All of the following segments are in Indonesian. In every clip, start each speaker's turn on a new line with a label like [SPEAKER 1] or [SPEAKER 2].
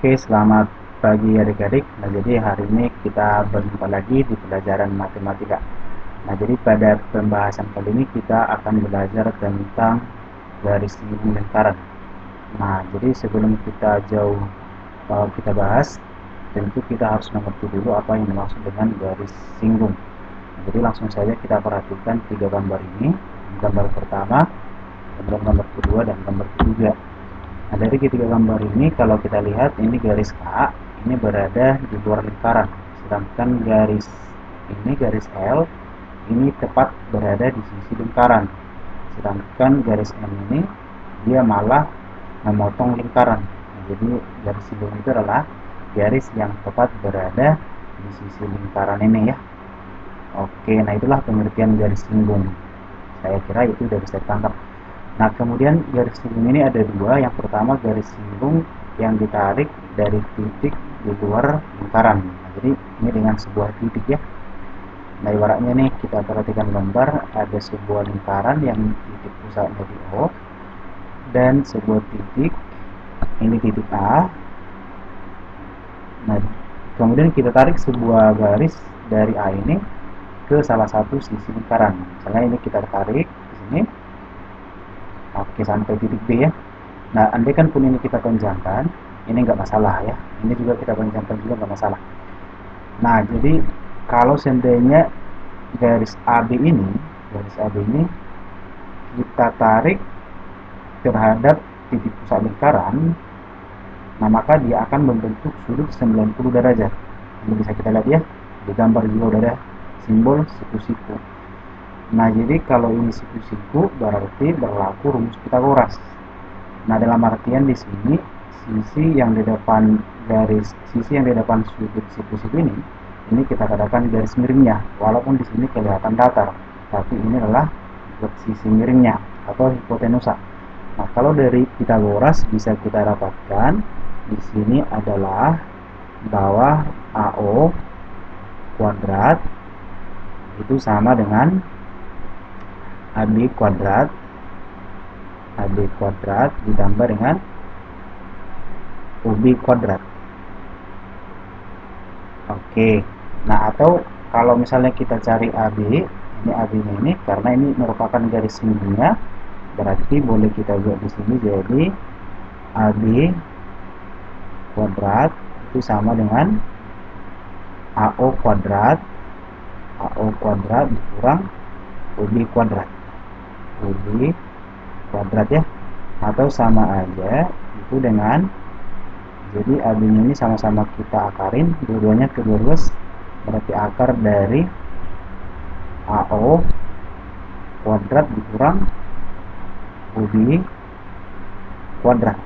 [SPEAKER 1] Oke, selamat pagi adik-adik. Nah, jadi hari ini kita berjumpa lagi di pelajaran matematika. Nah, jadi pada pembahasan kali ini kita akan belajar tentang garis singgung lingkaran. Nah, jadi sebelum kita kita bahas, tentu kita harus mengerti dulu apa yang dimaksud dengan garis singgung. Nah, jadi langsung saja kita perhatikan tiga gambar ini. Gambar pertama, gambar kedua, dan gambar ketiga. Nah, dari ketiga gambar ini kalau kita lihat ini garis A ini berada di luar lingkaran, sedangkan garis L ini tepat berada di sisi lingkaran, sedangkan garis M ini dia malah memotong lingkaran. Nah, jadi garis singgung itu adalah garis yang tepat berada di sisi lingkaran ini ya. Oke, nah itulah pengertian garis singgung. Saya kira itu sudah bisa ditangkap. Nah, kemudian garis singgung ini ada dua. Yang pertama garis singgung yang ditarik dari titik di luar lingkaran. Nah, jadi ini dengan sebuah titik ya. Nah, ibaratnya nih kita perhatikan gambar, ada sebuah lingkaran yang titik pusatnya di O dan sebuah titik, ini titik A. Nah, kemudian kita tarik sebuah garis dari A ini ke salah satu sisi lingkaran. Misalnya ini kita tarik di sini. Oke, sampai titik B ya. Nah, andai kan pun ini kita panjangkan, ini nggak masalah ya. Ini juga kita panjangkan juga nggak masalah. Nah, jadi kalau seandainya garis AB ini kita tarik terhadap titik pusat lingkaran, nah maka dia akan membentuk sudut 90 derajat. Ini bisa kita lihat ya. Di gambar juga udah ada simbol siku-siku. Nah, jadi kalau ini siku-siku berarti berlaku rumus Pythagoras. Nah, dalam artian di sini sisi yang di depan sudut siku-siku ini kita katakan garis miringnya, walaupun di sini kelihatan datar, tapi ini adalah sisi miringnya atau hipotenusa. Nah, kalau dari Pythagoras bisa kita dapatkan di sini adalah bawah AO kuadrat itu sama dengan AB kuadrat ditambah dengan UB kuadrat. Oke, nah atau kalau misalnya kita cari AB, ini AB ini karena ini merupakan garis singgungnya, berarti boleh kita buat di sini jadi AB kuadrat itu sama dengan AO kuadrat dikurang UB kuadrat ya, atau sama aja itu dengan, jadi AB ini sama-sama kita akarin, dua-duanya ke 12, berarti akar dari AO kuadrat dikurang UB kuadrat.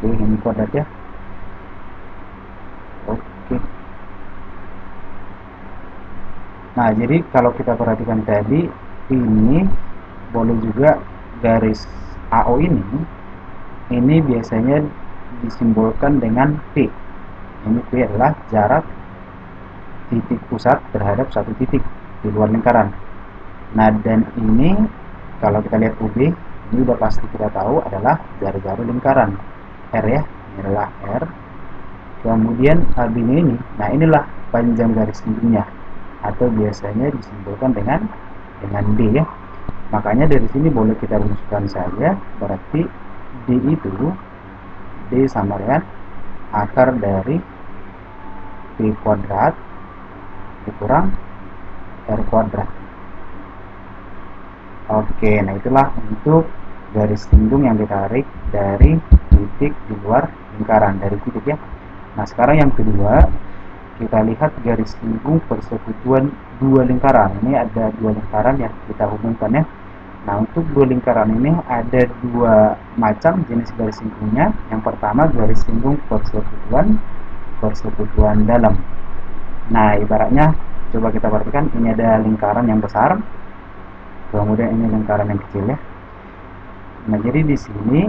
[SPEAKER 1] Oke, ini kuadrat ya. Oke. Nah, jadi kalau kita perhatikan tadi, ini boleh juga garis AO ini biasanya disimbolkan dengan P. Ini P adalah jarak titik pusat terhadap satu titik di luar lingkaran. Nah, dan ini kalau kita lihat UB, ini udah pasti kita tahu adalah jari-jari lingkaran R ya. Ini adalah R. Kemudian AB ini, nah inilah panjang garis singgungnya, atau biasanya disimbolkan dengan D ya. Makanya dari sini boleh kita rumuskan saja, berarti D sama dengan akar dari P kuadrat dikurang R kuadrat. Oke, nah itulah untuk garis singgung yang ditarik dari titik di luar lingkaran, dari titik ya. Nah, sekarang yang kedua, kita lihat garis singgung persekutuan dua lingkaran. Ini ada dua lingkaran yang kita hubungkan ya. Nah, untuk dua lingkaran ini ada dua macam jenis garis singgungnya. Yang pertama garis singgung persekutuan dalam. Nah, ibaratnya coba kita perhatikan, ini ada lingkaran yang besar, kemudian ini lingkaran yang kecil ya. Nah, jadi di sini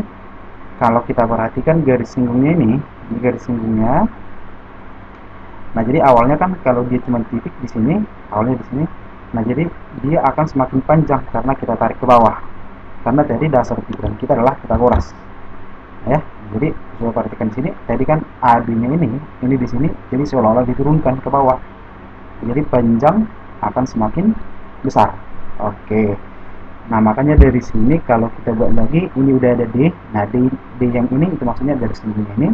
[SPEAKER 1] kalau kita perhatikan garis singgungnya ini garis singgungnya. Nah, jadi awalnya kan kalau dia cuma titik di sini, awalnya di sini. Nah, jadi dia akan semakin panjang karena kita tarik ke bawah. Karena tadi dasar pikiran kita adalah Pythagoras. ya. Jadi coba perhatikan di sini, tadi kan AB-nya ini di sini, jadi seolah-olah diturunkan ke bawah. Jadi panjang akan semakin besar. Oke. Nah, makanya dari sini kalau kita buat lagi, ini udah ada D. Nah, D yang ini itu maksudnya dari sini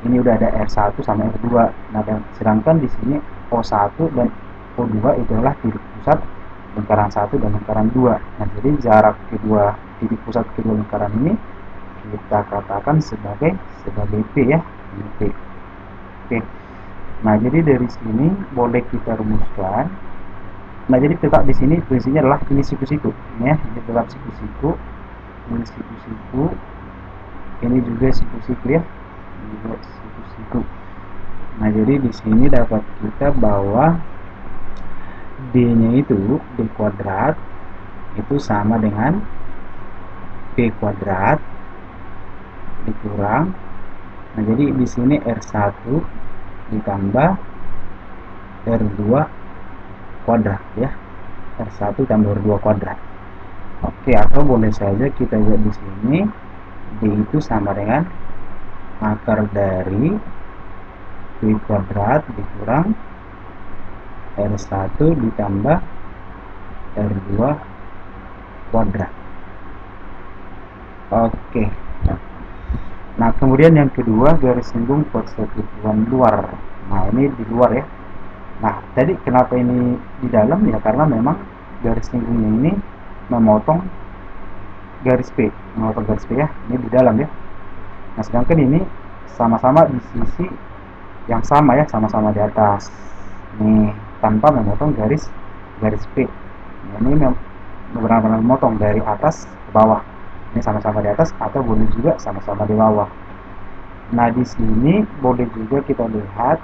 [SPEAKER 1] ini udah ada R1 sama R2. Nah, dan sedangkan di sini O1 dan O2 itu adalah titik pusat lingkaran 1 dan lingkaran 2. Nah, jadi jarak kedua titik pusat kedua lingkaran ini kita katakan sebagai P ya. Ini P. Oke. Nah, jadi dari sini boleh kita rumuskan. Nah, jadi tetap di sini prinsipnya adalah ini siku-siku, ya. Ini tetap siku-siku, ini siku-siku, ini juga siku-siku ya, ini juga siku-siku. Nah, jadi di sini dapat kita bahwa D-nya itu D kuadrat itu sama dengan P kuadrat dikurang. Nah, jadi di sini R1 ditambah R2 kuadrat ya. R1 tambah R2 kuadrat. Oke, atau boleh saja kita buat di sini D itu sama dengan akar dari P kuadrat dikurang R1 ditambah R2 kuadrat. Oke. Nah, kemudian yang kedua, garis singgung persekutuan luar. Nah, ini di luar ya. Nah, tadi kenapa ini di dalam ya, karena memang garis singgungnya ini memotong garis P ya, ini di dalam ya. Nah, sedangkan ini sama-sama di sisi yang sama ya, sama-sama di atas nih, tanpa memotong garis P. Nah, ini benar-benar memotong dari atas ke bawah. Ini sama-sama di atas atau boleh juga sama-sama di bawah. Nah, di sini boleh juga kita lihat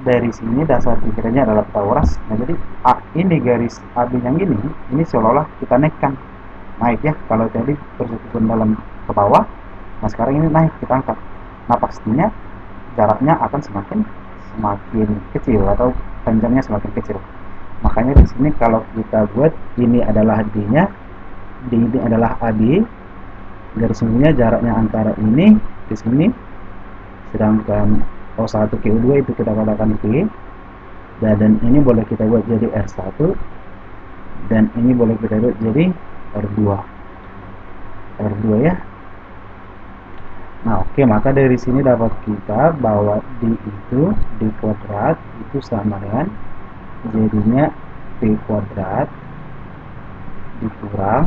[SPEAKER 1] dari sini dasar pikirannya adalah Pythagoras. Nah, jadi ini garis AB yang ini seolah-olah kita naik ya. Kalau tadi persekutuan dalam ke bawah, nah sekarang ini naik, kita angkat. Nah, pastinya jaraknya akan semakin kecil atau panjangnya semakin kecil. Makanya di sini kalau kita buat ini adalah D-nya, D ini adalah AB, garis singgungnya jaraknya antara ini ke sini, sedangkan O1 ke O2 itu kita katakan P, dan ini boleh kita buat jadi R1, dan ini boleh kita buat jadi R2 ya. Nah, oke, maka dari sini dapat kita bahwa D itu D kuadrat itu sama dengan jadinya P kuadrat dikurang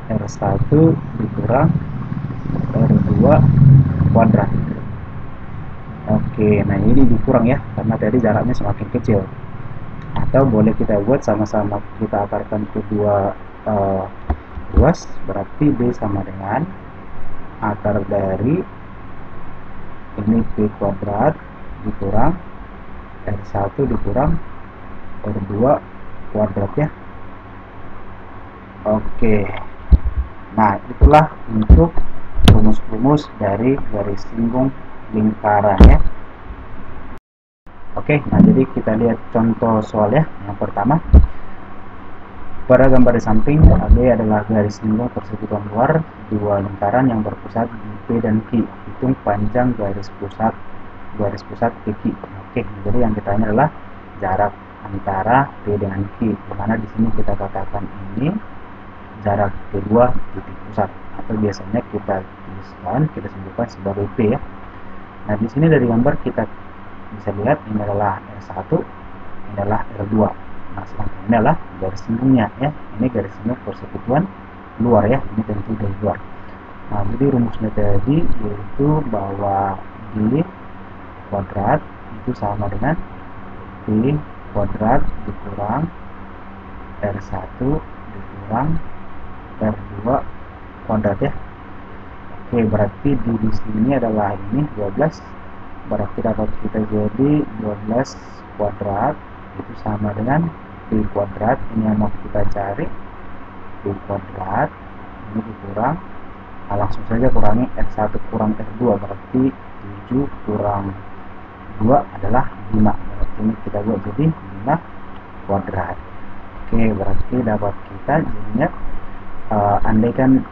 [SPEAKER 1] R1 dikurang R2 kuadrat. Oke, nah ini dikurang ya, karena tadi jaraknya semakin kecil. Atau boleh kita buat sama-sama kita akarkan kedua ruas, berarti D sama dengan akar dari ini P kuadrat dikurang R1 dikurang R2 kuadrat ya. Oke. Nah, itulah untuk rumus-rumus dari garis singgung lingkaran ya. Oke, nah jadi kita lihat contoh soal ya. Yang pertama, pada gambar di samping AB adalah garis singgung persekutuan luar dua lingkaran yang berpusat di P dan Q. Hitung panjang garis pusat ke Q. Oke, jadi yang ditanya adalah jarak antara P dengan Q. Dimana di sini kita katakan ini jarak kedua titik pusat, atau biasanya kita sebutkan sebagai P ya. Nah, di sini dari gambar kita bisa lihat ini adalah R1, ini adalah R2. Nah, sedangkan ini adalah garis singgungnya ya. Ini garis singgung persekutuan luar ya, ini tentu dari luar. Nah, jadi rumusnya tadi yaitu bahwa D kuadrat itu sama dengan P kuadrat dikurang R1 dikurang R2 kuadrat ya. Oke, berarti di sini adalah ini 12, berarti dapat kita jadi 12 kuadrat itu sama dengan P kuadrat, ini yang mau kita cari, P kuadrat ini dikurang, nah langsung saja kurangi R1 kurang R2, berarti 7 kurang 2 adalah 5, berarti ini kita buat jadi 5 kuadrat. Oke, berarti dapat kita jadinya andaikan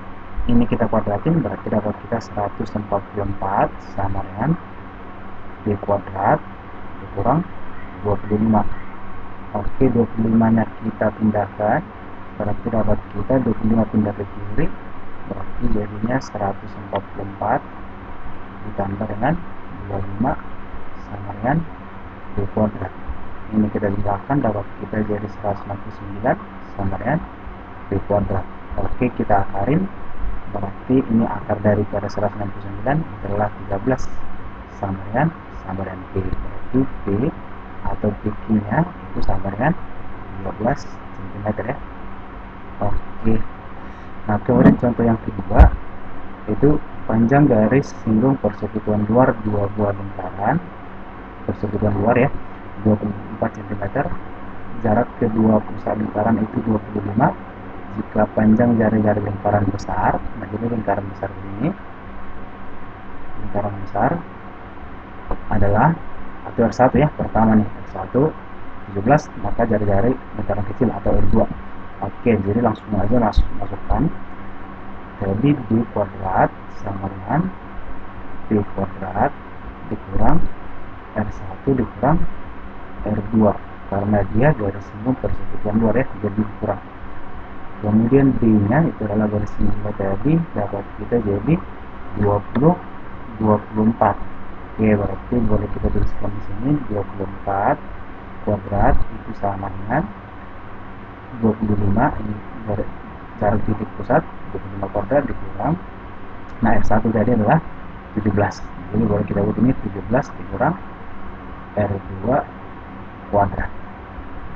[SPEAKER 1] ini kita kuadratin, berarti dapat kita 144 sama dengan B kuadrat dikurang 25. Oke, 25 nya kita pindahkan, berarti dapat kita 25 pindah ke kiri, berarti jadinya 144 ditambah dengan 25 sama dengan B kuadrat. Ini kita pindahkan, dapat kita jadi 169 sama dengan B kuadrat. Oke, kita akarin, berarti ini akar daripada 169 adalah 13 sama dengan B. Berarti B atau PQ nya itu sama dengan 12 cm ya. Oke, nah kemudian contoh yang kedua itu panjang garis singgung persekutuan luar dua buah lingkaran, persekutuan luar ya, 24 cm, jarak kedua pusat lingkaran itu 25. Jika panjang jari-jari lingkaran besar, nah jadi lingkaran besar ini, lingkaran besar adalah atau R1 ya, pertama nih R1 17, maka jari-jari lingkaran kecil atau R2. Oke, jadi langsung aja masukkan, jadi B kuadrat sama dengan B kuadrat dikurang R1 dikurang R2, karena dia garis singgung persekutuan luar ya, jadi dikurang. Kemudian B nya itu adalah garis singgungnya tadi, dapat kita jadi 20 24. Oke, berarti boleh kita tuliskan di sini 24 kuadrat itu sama dengan 25, ini jarak titik pusat 25 kuadrat dikurang, nah R1 tadi adalah 17, jadi boleh kita buat ini 17 dikurang R2 kuadrat.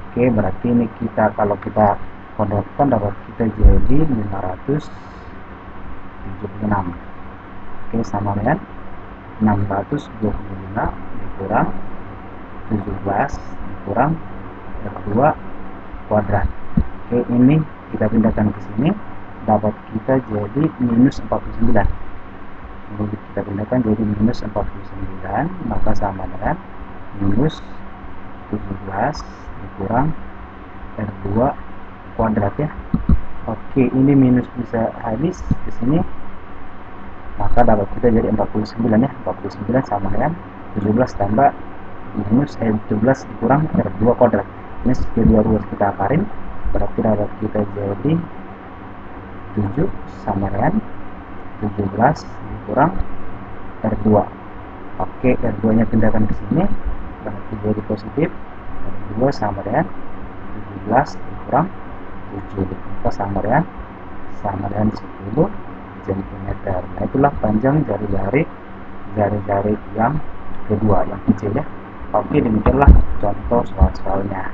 [SPEAKER 1] Oke, berarti ini kita kalau kita kuadratkan dapat kita jadi 576. Oke, sama dengan 625 dikurang 17 dikurang R2 kuadrat. Oke, ini kita pindahkan ke sini, dapat kita jadi minus 49. Ini kita pindahkan jadi minus 49, maka sama dengan minus 17 dikurang R2 kuadrat ya. Oke, ini minus bisa habis ke sini, maka dapat kita jadi 49 ya. 49 sama dengan 17 tambah minus 17 dikurang R2 kuadrat. Ini kedua-dua kita akarin, berarti dapat kita jadi 7 sama dengan 17 dikurang R2. Oke, R2 nya pindahkan ke sini, berarti jadi positif. R2 sama dengan 17 dikurang 7, maka sama dengan 10 cm. Nah, itulah panjang jari-jari yang kedua, yang kecil ya. Oke, demikianlah contoh soal-soalnya.